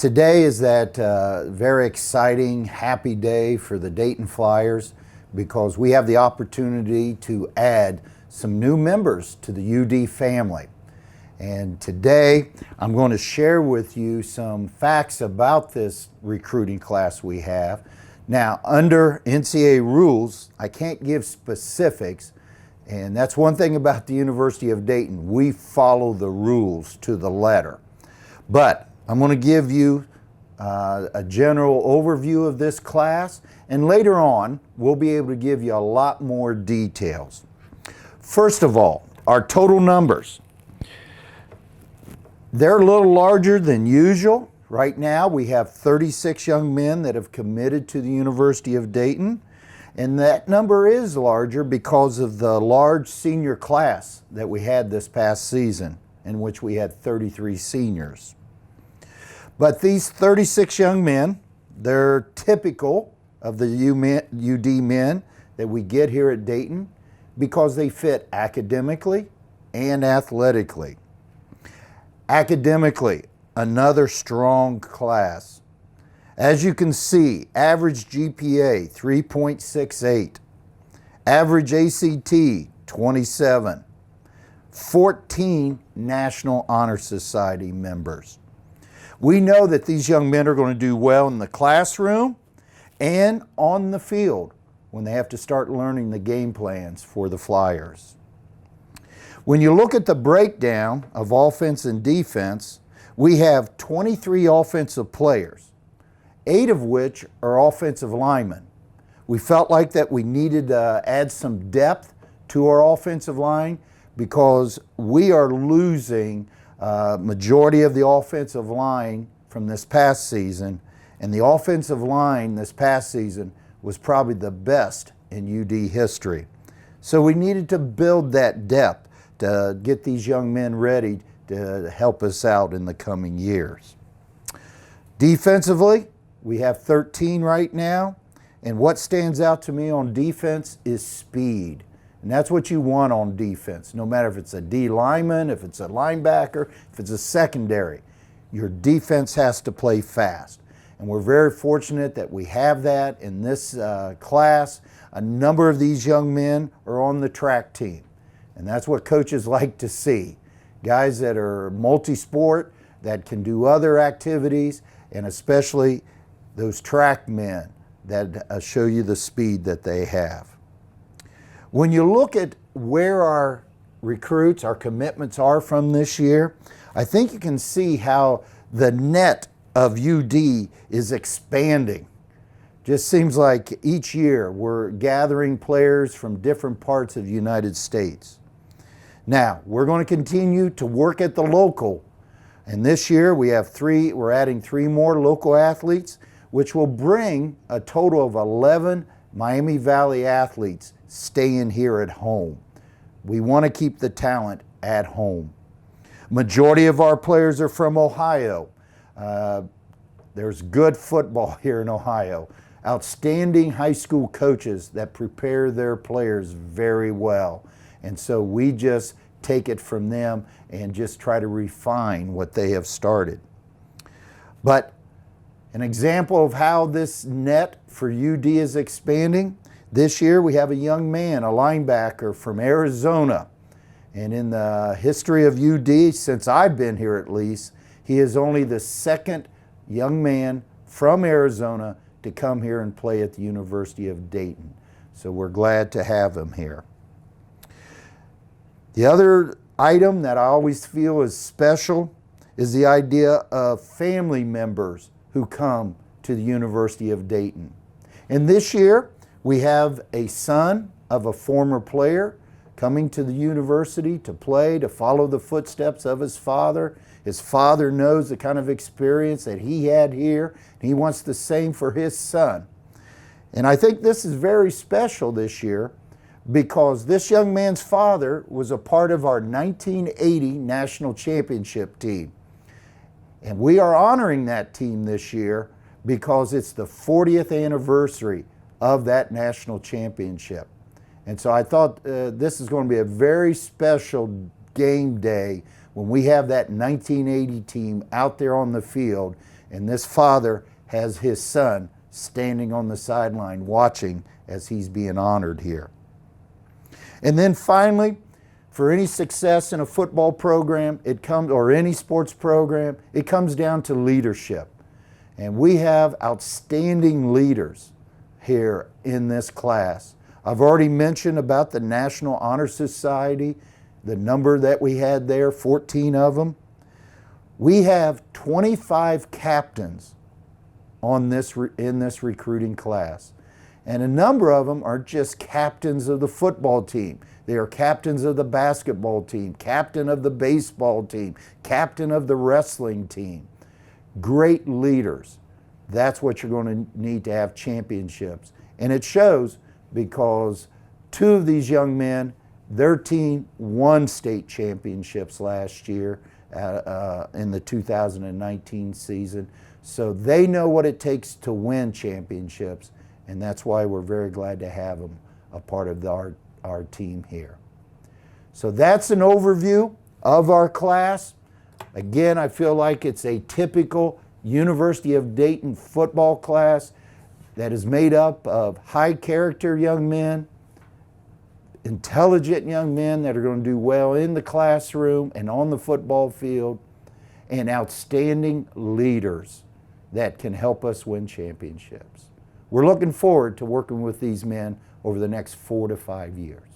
Today is that very exciting, happy day for the Dayton Flyers because we have the opportunity to add some new members to the UD family. And today I'm going to share with you some facts about this recruiting class we have. Now, under NCAA rules, I can't give specifics, and that's one thing about the University of Dayton. We follow the rules to the letter. But I'm going to give you a general overview of this class, and later on we'll be able to give you a lot more details. First of all, our total numbers. They're a little larger than usual. Right now we have 36 young men that have committed to the University of Dayton, and that number is larger because of the large senior class that we had this past season, in which we had 33 seniors. But these 36 young men, they're typical of the UD men that we get here at Dayton because they fit academically and athletically. Academically, another strong class. As you can see, average GPA 3.68, average ACT 27, 14 National Honor Society members. We know that these young men are going to do well in the classroom and on the field when they have to start learning the game plans for the Flyers. When you look at the breakdown of offense and defense, we have 23 offensive players, 8 of which are offensive linemen. We felt like that we needed to add some depth to our offensive line because we are losing majority of the offensive line from this past season, and the offensive line this past season was probably the best in UD history. So we needed to build that depth to get these young men ready to help us out in the coming years. Defensively, we have 13 right now, and what stands out to me on defense is speed. And that's what you want on defense, no matter if it's a D lineman, if it's a linebacker, if it's a secondary. Your defense has to play fast. And we're very fortunate that we have that in this class. A number of these young men are on the track team. And that's what coaches like to see. Guys that are multi-sport, that can do other activities, and especially those track men that show you the speed that they have. When you look at where our recruits, our commitments are from this year, I think you can see how the net of UD is expanding. Just seems like each year we're gathering players from different parts of the United States. Now, we're going to continue to work at the local, and this year we're adding 3 more local athletes, which will bring a total of 11 Miami Valley athletes staying here at home. We want to keep the talent at home. Majority of our players are from Ohio. There's good football here in Ohio. Outstanding high school coaches that prepare their players very well. And so we just take it from them and just try to refine what they have started. But an example of how this net for UD is expanding, this year we have a young man, a linebacker from Arizona. And in the history of UD, since I've been here at least, he is only the second young man from Arizona to come here and play at the University of Dayton. So we're glad to have him here. The other item that I always feel is special is the idea of family members who come to the University of Dayton. And this year, we have a son of a former player coming to the university to play, to follow the footsteps of his father. His father knows the kind of experience that he had here, and he wants the same for his son. And I think this is very special this year because this young man's father was a part of our 1980 national championship team. And we are honoring that team this year because it's the 40th anniversary of that national championship. And so I thought this is going to be a very special game day when we have that 1980 team out there on the field And this father has his son standing on the sideline watching as he's being honored here. And then finally, for any success in a football program, or any sports program, it comes down to leadership. And we have outstanding leaders here in this class. I've already mentioned about the National Honor Society, the number that we had there, 14 of them. We have 25 captains in this recruiting class. And a number of them are just captains of the football team. They are captains of the basketball team, captain of the baseball team, captain of the wrestling team. Great leaders. That's what you're going to need to have championships. And it shows because two of these young men, their team won state championships last year in the 2019 season. So they know what it takes to win championships, and that's why we're very glad to have them a part of our team here. So that's an overview of our class. Again, I feel like it's a typical University of Dayton football class that is made up of high character young men, intelligent young men that are going to do well in the classroom and on the football field, and outstanding leaders that can help us win championships. We're looking forward to working with these men over the next 4 to 5 years.